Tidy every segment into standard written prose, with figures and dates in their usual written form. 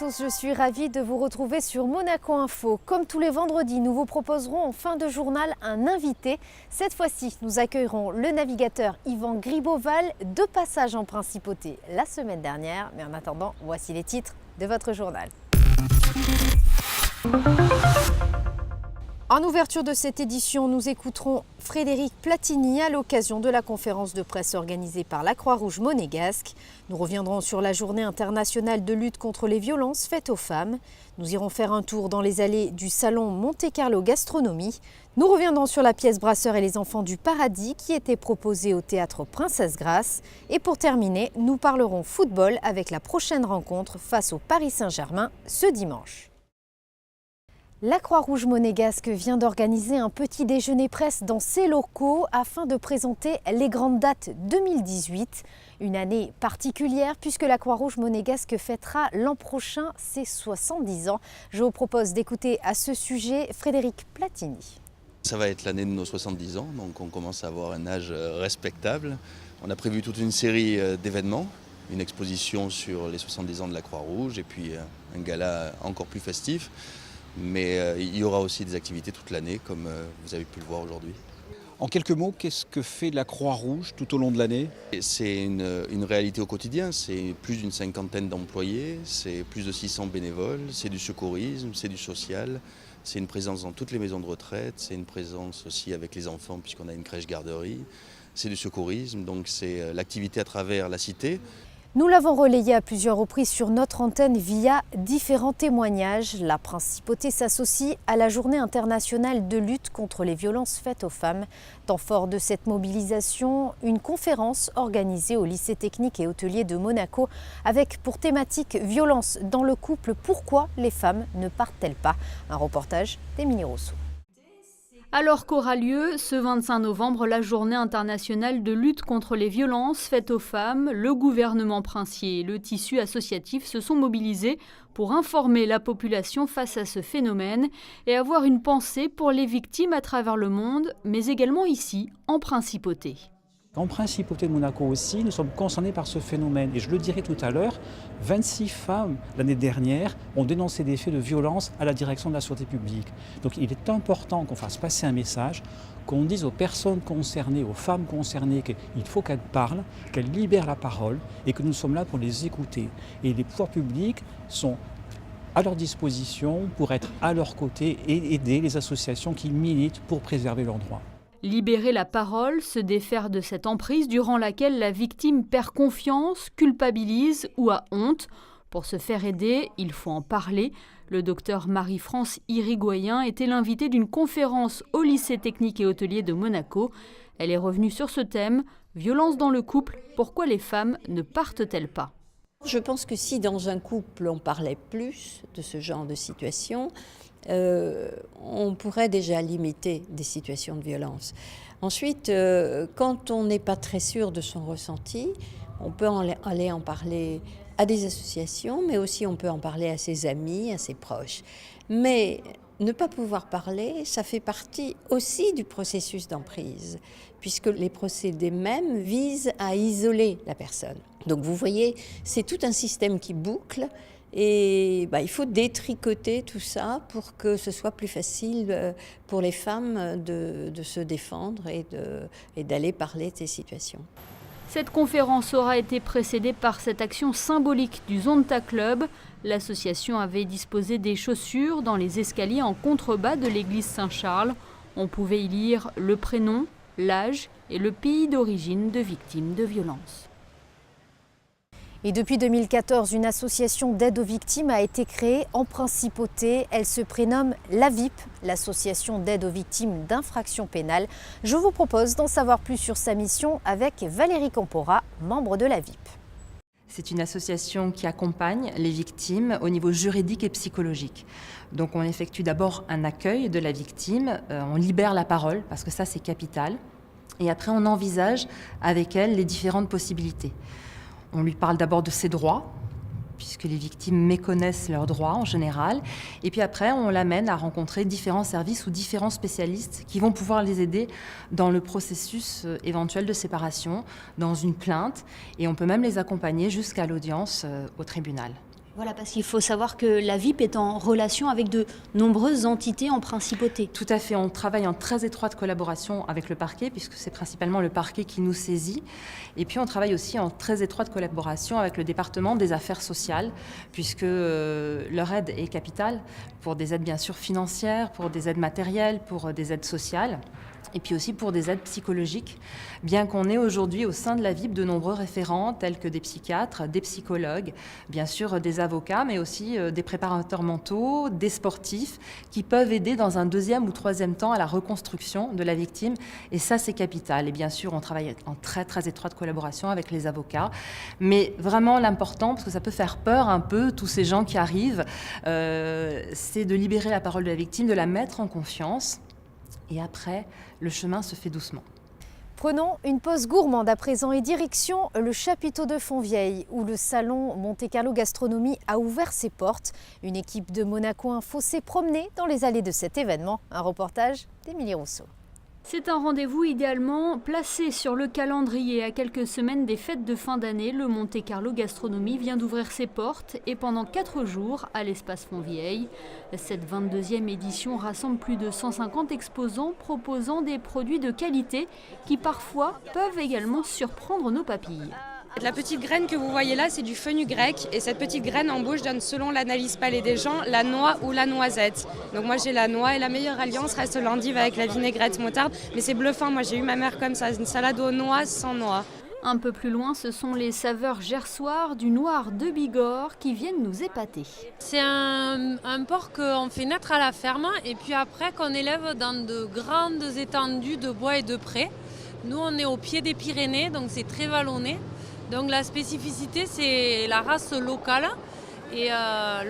tous, je suis ravie de vous retrouver sur Monaco Info. Comme tous les vendredis, nous vous proposerons en fin de journal un invité. Cette fois-ci, nous accueillerons le navigateur Yvan Griboval, de passage en Principauté la semaine dernière. Mais en attendant, voici les titres de votre journal. En ouverture de cette édition, nous écouterons Frédéric Platini à l'occasion de la conférence de presse organisée par la Croix-Rouge monégasque. Nous reviendrons sur la journée internationale de lutte contre les violences faites aux femmes. Nous irons faire un tour dans les allées du salon Monte Carlo Gastronomie. Nous reviendrons sur la pièce Brasseur et les enfants du paradis qui était proposée au théâtre Princesse Grace. Et pour terminer, nous parlerons football avec la prochaine rencontre face au Paris Saint-Germain ce dimanche. La Croix-Rouge monégasque vient d'organiser un petit déjeuner presse dans ses locaux afin de présenter les grandes dates 2018. Une année particulière puisque la Croix-Rouge monégasque fêtera l'an prochain ses 70 ans. Je vous propose d'écouter à ce sujet Frédéric Platini. Ça va être l'année de nos 70 ans, donc on commence à avoir un âge respectable. On a prévu toute une série d'événements, une exposition sur les 70 ans de la Croix-Rouge et puis un gala encore plus festif. Mais il y aura aussi des activités toute l'année, comme vous avez pu le voir aujourd'hui. En quelques mots, qu'est-ce que fait la Croix-Rouge tout au long de l'année ? C'est une réalité au quotidien, c'est plus d'une cinquantaine d'employés, c'est plus de 600 bénévoles, c'est du secourisme, c'est du social, c'est une présence dans toutes les maisons de retraite, c'est une présence aussi avec les enfants puisqu'on a une crèche-garderie, c'est du secourisme, donc c'est l'activité à travers la cité. Nous l'avons relayé à plusieurs reprises sur notre antenne via différents témoignages. La Principauté s'associe à la Journée internationale de lutte contre les violences faites aux femmes. Temps fort de cette mobilisation, une conférence organisée au lycée technique et hôtelier de Monaco avec pour thématique violence dans le couple, pourquoi les femmes ne partent-elles pas ? Un reportage d'Émilie Rousseau. Alors qu'aura lieu ce 25 novembre la journée internationale de lutte contre les violences faites aux femmes, le gouvernement princier et le tissu associatif se sont mobilisés pour informer la population face à ce phénomène et avoir une pensée pour les victimes à travers le monde, mais également ici, en Principauté. En Principauté de Monaco aussi, nous sommes concernés par ce phénomène. Et je le dirai tout à l'heure, 26 femmes l'année dernière ont dénoncé des faits de violence à la direction de la sûreté publique. Donc il est important qu'on fasse passer un message, qu'on dise aux personnes concernées, aux femmes concernées qu'il faut qu'elles parlent, qu'elles libèrent la parole et que nous sommes là pour les écouter. Et les pouvoirs publics sont à leur disposition pour être à leur côté et aider les associations qui militent pour préserver leurs droits. Libérer la parole, se défaire de cette emprise durant laquelle la victime perd confiance, culpabilise ou a honte. Pour se faire aider, il faut en parler. Le docteur Marie-France Irigoyen était l'invitée d'une conférence au lycée technique et hôtelier de Monaco. Elle est revenue sur ce thème, violence dans le couple, pourquoi les femmes ne partent-elles pas ? Je pense que si dans un couple on parlait plus de ce genre de situation, on pourrait déjà limiter des situations de violence. Ensuite, quand on n'est pas très sûr de son ressenti, on peut aller en parler à des associations, mais aussi on peut en parler à ses amis, à ses proches. Mais ne pas pouvoir parler, ça fait partie aussi du processus d'emprise, puisque les procédés mêmes visent à isoler la personne. Donc vous voyez, c'est tout un système qui boucle. Et il faut détricoter tout ça pour que ce soit plus facile pour les femmes de se défendre et d'aller parler de ces situations. Cette conférence aura été précédée par cette action symbolique du Zonta Club. L'association avait disposé des chaussures dans les escaliers en contrebas de l'église Saint-Charles. On pouvait y lire le prénom, l'âge et le pays d'origine de victimes de violences. Et depuis 2014, une association d'aide aux victimes a été créée en Principauté. Elle se prénomme l'AVIP, l'association d'aide aux victimes d'infractions pénales. Je vous propose d'en savoir plus sur sa mission avec Valérie Campora, membre de l'AVIP. C'est une association qui accompagne les victimes au niveau juridique et psychologique. Donc on effectue d'abord un accueil de la victime, on libère la parole parce que ça c'est capital. Et après on envisage avec elle les différentes possibilités. On lui parle d'abord de ses droits, puisque les victimes méconnaissent leurs droits en général. Et puis après, on l'amène à rencontrer différents services ou différents spécialistes qui vont pouvoir les aider dans le processus éventuel de séparation, dans une plainte. Et on peut même les accompagner jusqu'à l'audience au tribunal. Voilà, parce qu'il faut savoir que la VIP est en relation avec de nombreuses entités en principauté. Tout à fait, on travaille en très étroite collaboration avec le parquet, puisque c'est principalement le parquet qui nous saisit. Et puis on travaille aussi en très étroite collaboration avec le département des affaires sociales, puisque leur aide est capitale pour des aides bien sûr financières, pour des aides matérielles, pour des aides sociales. Et puis aussi pour des aides psychologiques, bien qu'on ait aujourd'hui au sein de la VIP de nombreux référents tels que des psychiatres, des psychologues, bien sûr des avocats, mais aussi des préparateurs mentaux, des sportifs qui peuvent aider dans un deuxième ou troisième temps à la reconstruction de la victime. Et ça, c'est capital. Et bien sûr, on travaille en très très étroite collaboration avec les avocats. Mais vraiment l'important, parce que ça peut faire peur un peu, tous ces gens qui arrivent, c'est de libérer la parole de la victime, de la mettre en confiance. Et après, le chemin se fait doucement. Prenons une pause gourmande à présent et direction le chapiteau de Fontvieille où le salon Monte Carlo Gastronomie a ouvert ses portes. Une équipe de Monaco Info s'est promenée dans les allées de cet événement. Un reportage d'Émilie Rousseau. C'est un rendez-vous idéalement placé sur le calendrier. À quelques semaines des fêtes de fin d'année, le Monte Carlo Gastronomie vient d'ouvrir ses portes et pendant 4 jours à l'espace Fontvieille. Cette 22e édition rassemble plus de 150 exposants proposant des produits de qualité qui parfois peuvent également surprendre nos papilles. La petite graine que vous voyez là, c'est du fenugrec et cette petite graine en bouche donne, selon l'analyse palais des gens, la noix ou la noisette. Donc moi j'ai la noix et la meilleure alliance reste l'endive avec la vinaigrette moutarde, mais c'est bluffant, moi j'ai eu ma mère comme ça, une salade aux noix sans noix. Un peu plus loin, ce sont les saveurs gersoires du noir de Bigorre qui viennent nous épater. C'est un porc qu'on fait naître à la ferme et puis après qu'on élève dans de grandes étendues de bois et de prés. Nous on est au pied des Pyrénées, donc c'est très vallonné. Donc la spécificité, c'est la race locale. Et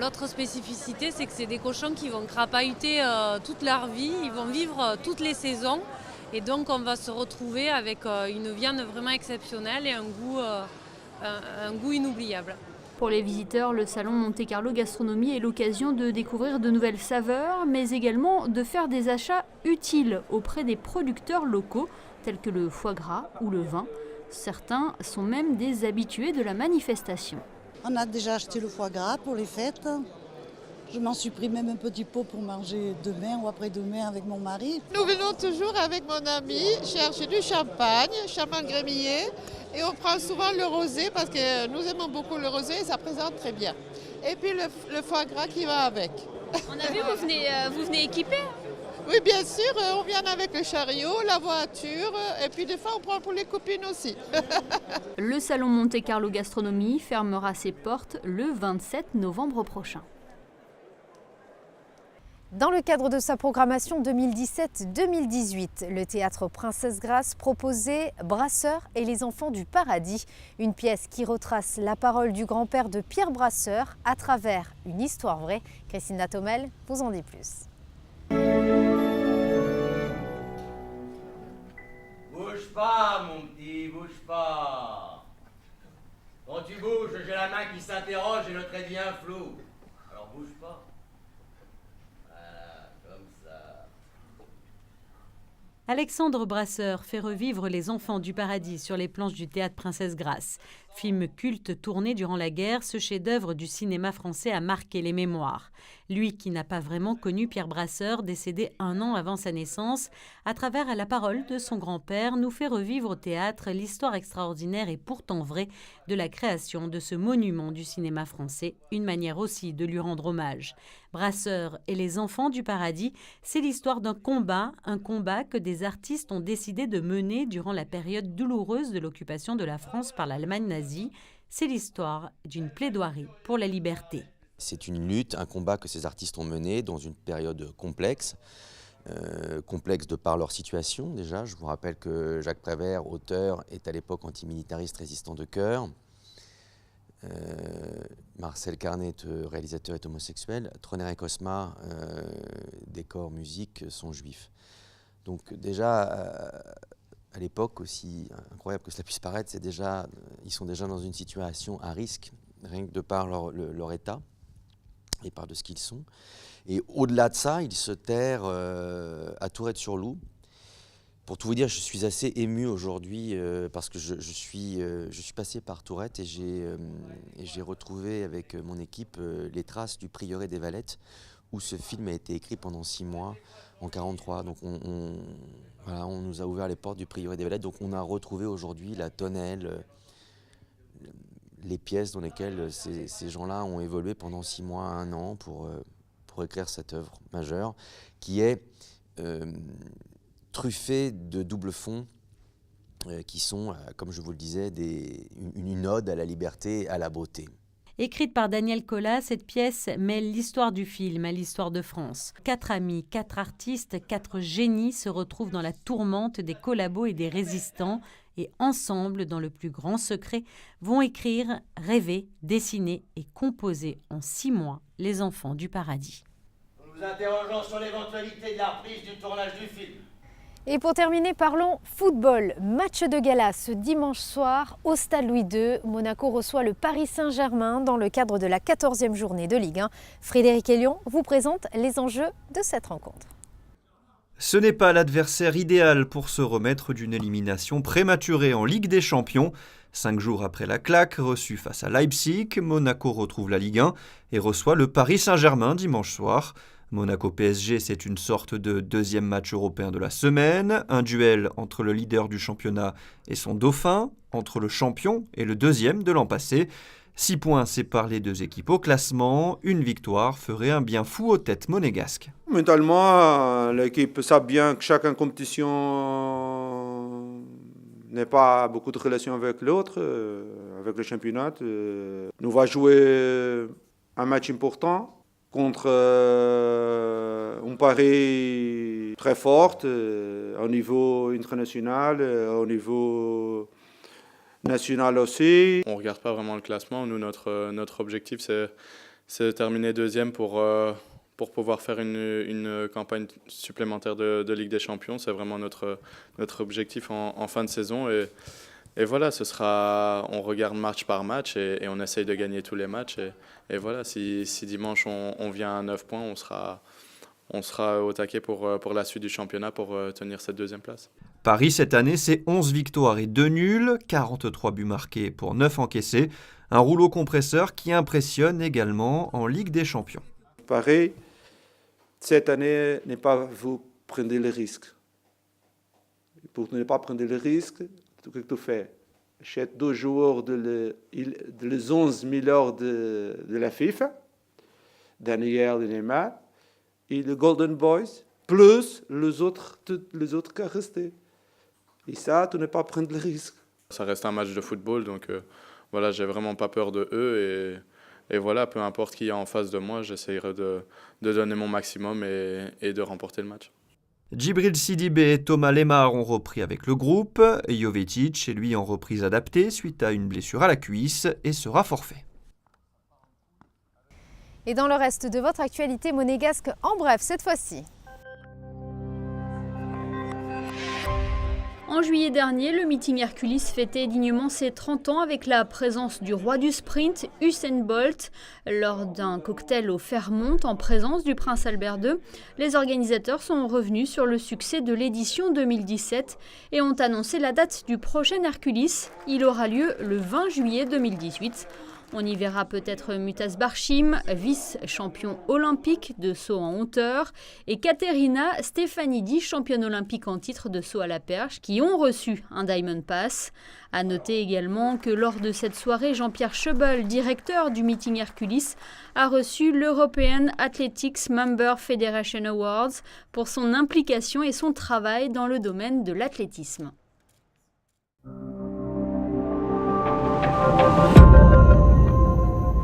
l'autre spécificité, c'est que c'est des cochons qui vont crapahuter toute leur vie, ils vont vivre toutes les saisons. Et donc on va se retrouver avec une viande vraiment exceptionnelle et un goût inoubliable. Pour les visiteurs, le salon Monte Carlo Gastronomie est l'occasion de découvrir de nouvelles saveurs, mais également de faire des achats utiles auprès des producteurs locaux, tels que le foie gras ou le vin. Certains sont même des habitués de la manifestation. On a déjà acheté le foie gras pour les fêtes. Je m'en suis pris même un petit pot pour manger demain ou après-demain avec mon mari. Nous venons toujours avec mon ami chercher du champagne grémillé, et on prend souvent le rosé parce que nous aimons beaucoup le rosé et ça présente très bien. Et puis le foie gras qui va avec. On a vu, vous venez équipé. Oui, bien sûr, on vient avec le chariot, la voiture, et puis des fois on prend pour les copines aussi. Le salon Monte Carlo Gastronomie fermera ses portes le 27 novembre prochain. Dans le cadre de sa programmation 2017-2018, le théâtre Princesse Grace proposait Brasseur et les enfants du paradis, une pièce qui retrace la parole du grand-père de Pierre Brasseur à travers une histoire vraie. Christine Latomel vous en dit plus. Bouge pas, mon petit, bouge pas. Quand tu bouges, j'ai la main qui s'interroge et le trait devient flou. Alors bouge pas. Voilà, comme ça. Alexandre Brasseur fait revivre les enfants du paradis sur les planches du théâtre Princesse Grace. Film culte tourné durant la guerre, ce chef-d'œuvre du cinéma français a marqué les mémoires. Lui qui n'a pas vraiment connu Pierre Brasseur, décédé 1 an avant sa naissance, à travers la parole de son grand-père, nous fait revivre au théâtre l'histoire extraordinaire et pourtant vraie de la création de ce monument du cinéma français, une manière aussi de lui rendre hommage. Brasseur et les enfants du paradis, c'est l'histoire d'un combat, un combat que des artistes ont décidé de mener durant la période douloureuse de l'occupation de la France par l'Allemagne nazie. C'est l'histoire d'une plaidoirie pour la liberté. C'est une lutte, un combat que ces artistes ont mené dans une période complexe, complexe de par leur situation déjà. Je vous rappelle que Jacques Prévert, auteur, est à l'époque antimilitariste résistant de cœur. Marcel Carnet, réalisateur, est homosexuel. Troner et Cosma, décor, musique, sont juifs. Donc déjà, à l'époque, aussi incroyable que cela puisse paraître, ils sont déjà dans une situation à risque, rien que de par leur état et par de ce qu'ils sont. Et au-delà de ça, ils se terrent à Tourette-sur-Loup, Pour tout vous dire, je suis assez ému aujourd'hui parce que je suis passé par Tourette et j'ai retrouvé avec mon équipe les traces du prieuré des Valettes où ce film a été écrit pendant 6 mois en 1943. Donc on nous a ouvert les portes du prieuré des Valettes. Donc on a retrouvé aujourd'hui la tonnelle, les pièces dans lesquelles ces gens-là ont évolué pendant 6 mois, 1 an pour écrire cette œuvre majeure qui est truffée de doubles fonds qui sont, comme je vous le disais, une ode à la liberté et à la beauté. Écrite par Daniel Collat, cette pièce mêle l'histoire du film à l'histoire de France. 4 amis, 4 artistes, 4 génies se retrouvent dans la tourmente des collabos et des résistants et ensemble, dans le plus grand secret, vont écrire, rêver, dessiner et composer en 6 mois Les Enfants du Paradis. Nous vous interrogeons sur l'éventualité de la reprise du tournage du film. Et pour terminer, parlons football. Match de gala ce dimanche soir au Stade Louis II. Monaco reçoit le Paris Saint-Germain dans le cadre de la 14e journée de Ligue 1. Frédéric Elion vous présente les enjeux de cette rencontre. Ce n'est pas l'adversaire idéal pour se remettre d'une élimination prématurée en Ligue des Champions. 5 jours après la claque reçue face à Leipzig, Monaco retrouve la Ligue 1 et reçoit le Paris Saint-Germain dimanche soir. Monaco-PSG, c'est une sorte de deuxième match européen de la semaine, un duel entre le leader du championnat et son dauphin, entre le champion et le deuxième de l'an passé. 6 points séparent les deux équipes au classement, une victoire ferait un bien fou aux têtes monégasques. Mentalement, l'équipe sait bien que chaque compétition n'est pas beaucoup de relation avec l'autre, avec le championnat. Nous va jouer un match important contre un Paris très fort au niveau international, au niveau national aussi. On ne regarde pas vraiment le classement. Nous, notre objectif, c'est de terminer deuxième pour pouvoir faire une campagne supplémentaire de Ligue des Champions. C'est vraiment notre objectif en fin de saison. Et voilà, on regarde match par match et on essaye de gagner tous les matchs. Et voilà, si dimanche on vient à 9 points, on sera au taquet pour la suite du championnat pour tenir cette deuxième place. Paris, cette année, c'est 11 victoires et 2 nuls, 43 buts marqués pour 9 encaissés. Un rouleau compresseur qui impressionne également en Ligue des Champions. Paris, cette année, n'est pas vous prenez le risque. Pour ne pas prendre le risque, ce que tu fais, achète 2 joueurs les 11 milliards de la FIFA, Daniel et Neymar, et le Golden Boys, plus les autres qui sont restés. Et ça, tu ne pas prendre le risque. Ça reste un match de football, donc voilà, j'ai vraiment pas peur de eux. Et voilà, peu importe qui est en face de moi, j'essaierai de donner mon maximum et de remporter le match. Djibril Sidibé et Thomas Lemar ont repris avec le groupe. Jovetic est lui en reprise adaptée suite à une blessure à la cuisse et sera forfait. Et dans le reste de votre actualité monégasque, en bref cette fois-ci. En juillet dernier, le meeting Hercules fêtait dignement ses 30 ans avec la présence du roi du sprint, Usain Bolt. Lors d'un cocktail au Fairmont en présence du prince Albert II, les organisateurs sont revenus sur le succès de l'édition 2017 et ont annoncé la date du prochain Hercules. Il aura lieu le 20 juillet 2018. On y verra peut-être Mutas Barchim, vice-champion olympique de saut en hauteur, et Katerina Stefanidi, championne olympique en titre de saut à la perche, qui ont reçu un Diamond Pass. À noter également que lors de cette soirée, Jean-Pierre Schebel, directeur du meeting Hercules, a reçu l'European Athletics Member Federation Awards pour son implication et son travail dans le domaine de l'athlétisme.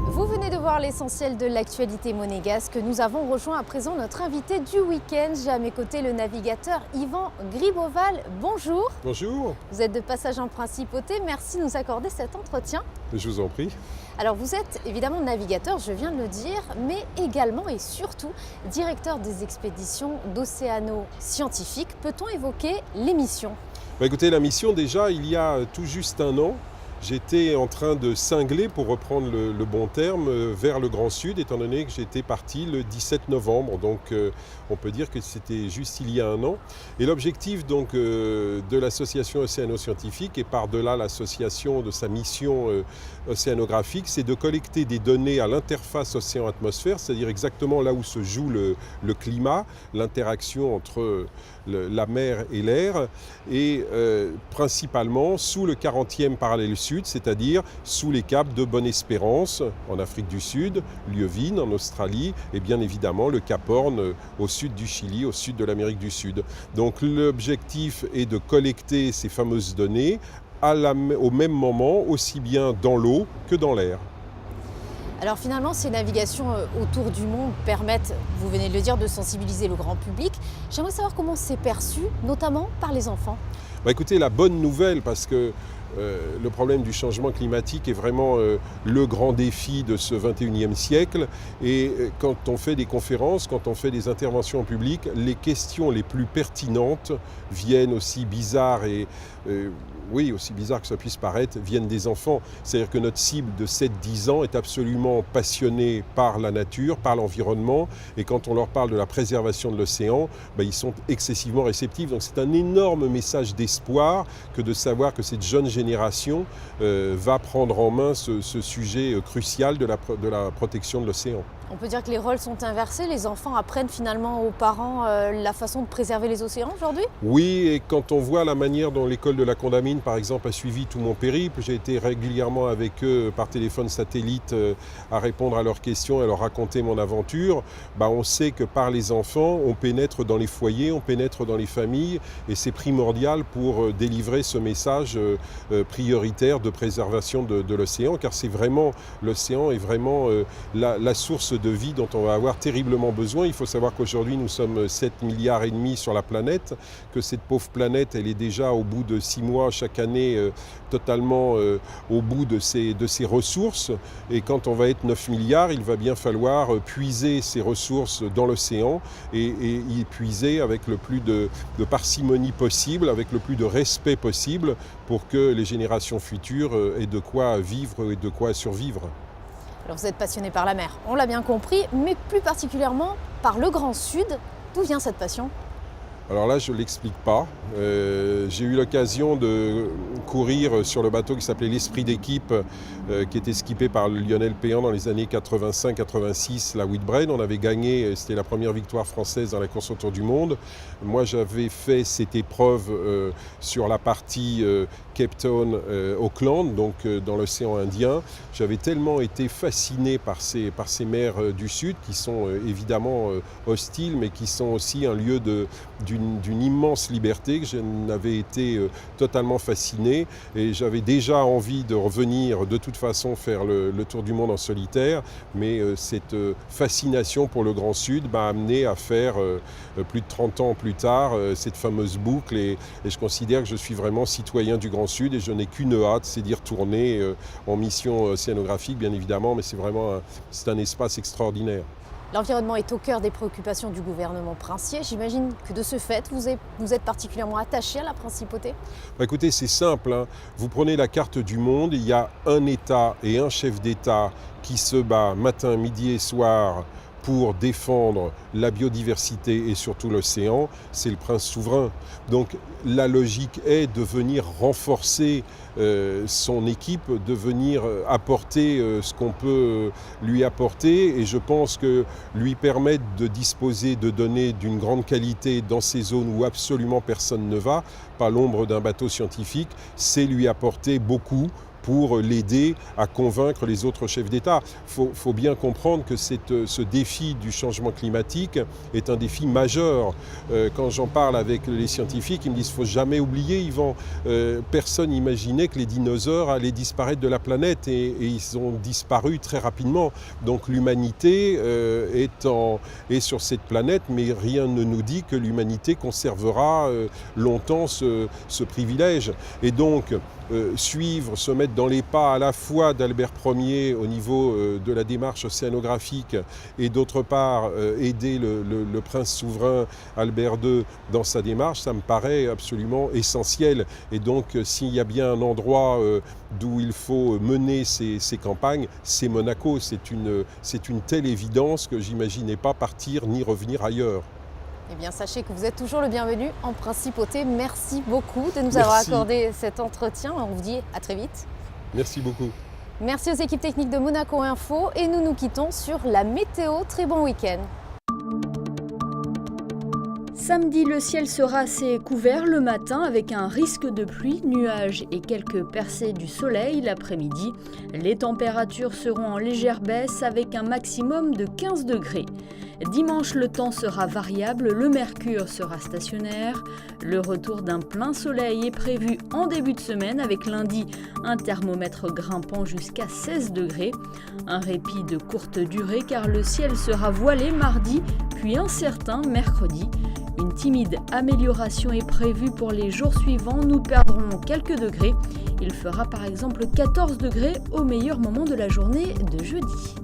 Vous venez de voir l'essentiel de l'actualité monégasque. Nous avons rejoint à présent notre invité du week-end. J'ai à mes côtés le navigateur Yvan Griboval. Bonjour. Bonjour. Vous êtes de passage en principauté. Merci de nous accorder cet entretien. Je vous en prie. Alors vous êtes évidemment navigateur, je viens de le dire, mais également et surtout directeur des expéditions d'Océano-Scientifique. Peut-on évoquer l'émission ? Écoutez, la mission déjà, il y a tout juste 1 an, j'étais en train de cingler, pour reprendre le bon terme, vers le Grand Sud, étant donné que j'étais parti le 17 novembre. Donc on peut dire que c'était juste il y a un an. Et l'objectif donc de l'association océano-scientifique, et par-delà l'association de sa mission océanographique, c'est de collecter des données à l'interface océan-atmosphère, c'est-à-dire exactement là où se joue le climat, l'interaction entre la mer et l'air, et principalement sous le 40e parallèle sud, c'est-à-dire sous les caps de Bonne-Espérance en Afrique du Sud, Lieuwin en Australie, et bien évidemment le Cap Horn au sud du Chili, au sud de l'Amérique du Sud. Donc l'objectif est de collecter ces fameuses données au même moment, aussi bien dans l'eau que dans l'air. Alors finalement, ces navigations autour du monde permettent, vous venez de le dire, de sensibiliser le grand public. J'aimerais savoir comment c'est perçu, notamment par les enfants. Écoutez, la bonne nouvelle, parce que le problème du changement climatique est vraiment le grand défi de ce 21e siècle. Et quand on fait des conférences, quand on fait des interventions en public, les questions les plus pertinentes viennent, aussi bizarres aussi bizarre que ça puisse paraître, viennent des enfants. C'est-à-dire que notre cible de 7-10 ans est absolument passionnée par la nature, par l'environnement, et quand on leur parle de la préservation de l'océan, ils sont excessivement réceptifs. Donc c'est un énorme message d'espoir que de savoir que cette jeune génération va prendre en main ce sujet crucial de la protection de l'océan. On peut dire que les rôles sont inversés, les enfants apprennent finalement aux parents la façon de préserver les océans aujourd'hui ? Oui, et quand on voit la manière dont l'école de la Condamine, par exemple, a suivi tout mon périple, j'ai été régulièrement avec eux par téléphone satellite à répondre à leurs questions, à leur raconter mon aventure, on sait que par les enfants, on pénètre dans les foyers, on pénètre dans les familles, et c'est primordial pour délivrer ce message prioritaire de préservation de l'océan, car l'océan est vraiment la source de vie dont on va avoir terriblement besoin. Il faut savoir qu'aujourd'hui nous sommes 7,5 milliards sur la planète, que cette pauvre planète elle est déjà au bout de 6 mois chaque année totalement au bout de ses ressources, et quand on va être 9 milliards, il va bien falloir puiser ces ressources dans l'océan et y puiser avec le plus de parcimonie possible, avec le plus de respect possible, pour que les générations futures aient de quoi vivre et de quoi survivre. Alors vous êtes passionné par la mer, on l'a bien compris, mais plus particulièrement par le Grand Sud. D'où vient cette passion ? Alors là, je ne l'explique pas. J'ai eu l'occasion de courir sur le bateau qui s'appelait l'Esprit d'équipe, qui était skippé par Lionel Péan dans les années 85-86, la Whitbrain. On avait gagné, c'était la première victoire française dans la course autour du monde. Moi, j'avais fait cette épreuve sur la partie Cape Town, Auckland, donc dans l'océan Indien. J'avais tellement été fasciné par ces mers du Sud, qui sont évidemment hostiles, mais qui sont aussi un lieu d'une immense liberté, que j'en avais été totalement fasciné, et j'avais déjà envie de revenir de toute façon faire le tour du monde en solitaire, mais cette fascination pour le Grand Sud m'a amené à faire plus de 30 ans plus tard cette fameuse boucle, et je considère que je suis vraiment citoyen du Grand Sud, et je n'ai qu'une hâte, c'est d'y retourner en mission océanographique bien évidemment, mais c'est un espace extraordinaire. L'environnement est au cœur des préoccupations du gouvernement princier. J'imagine que de ce fait, vous êtes particulièrement attaché à la principauté ? Écoutez, c'est simple. Vous prenez la carte du monde, il y a un État et un chef d'État qui se bat matin, midi et soir pour défendre la biodiversité et surtout l'océan, c'est le prince souverain. Donc la logique est de venir renforcer son équipe, de venir apporter ce qu'on peut lui apporter, et je pense que lui permettre de disposer de données d'une grande qualité dans ces zones où absolument personne ne va, pas l'ombre d'un bateau scientifique, c'est lui apporter beaucoup pour l'aider à convaincre les autres chefs d'État. Faut bien comprendre que ce défi du changement climatique est un défi majeur. Quand j'en parle avec les scientifiques, ils me disent qu'il ne faut jamais oublier, Yvan, personne n'imaginait que les dinosaures allaient disparaître de la planète, et ils ont disparu très rapidement. Donc l'humanité est sur cette planète, mais rien ne nous dit que l'humanité conservera longtemps ce privilège. Et donc, se mettre dans les pas à la fois d'Albert Ier au niveau de la démarche scénographique et d'autre part aider le prince souverain Albert II dans sa démarche, ça me paraît absolument essentiel. Et donc s'il y a bien un endroit d'où il faut mener ces campagnes, c'est Monaco. C'est une telle évidence que j'imaginais pas partir ni revenir ailleurs. Eh bien, sachez que vous êtes toujours le bienvenu en Principauté. Merci beaucoup de nous avoir accordé cet entretien. On vous dit à très vite. Merci beaucoup. Merci aux équipes techniques de Monaco Info et nous nous quittons sur la météo. Très bon week-end. Samedi, le ciel sera assez couvert le matin avec un risque de pluie, nuages et quelques percées du soleil l'après-midi. Les températures seront en légère baisse avec un maximum de 15 degrés. Dimanche, le temps sera variable, le mercure sera stationnaire. Le retour d'un plein soleil est prévu en début de semaine avec lundi un thermomètre grimpant jusqu'à 16 degrés. Un répit de courte durée car le ciel sera voilé mardi puis incertain mercredi. Une timide amélioration est prévue pour les jours suivants, nous perdrons quelques degrés. Il fera par exemple 14 degrés au meilleur moment de la journée de jeudi.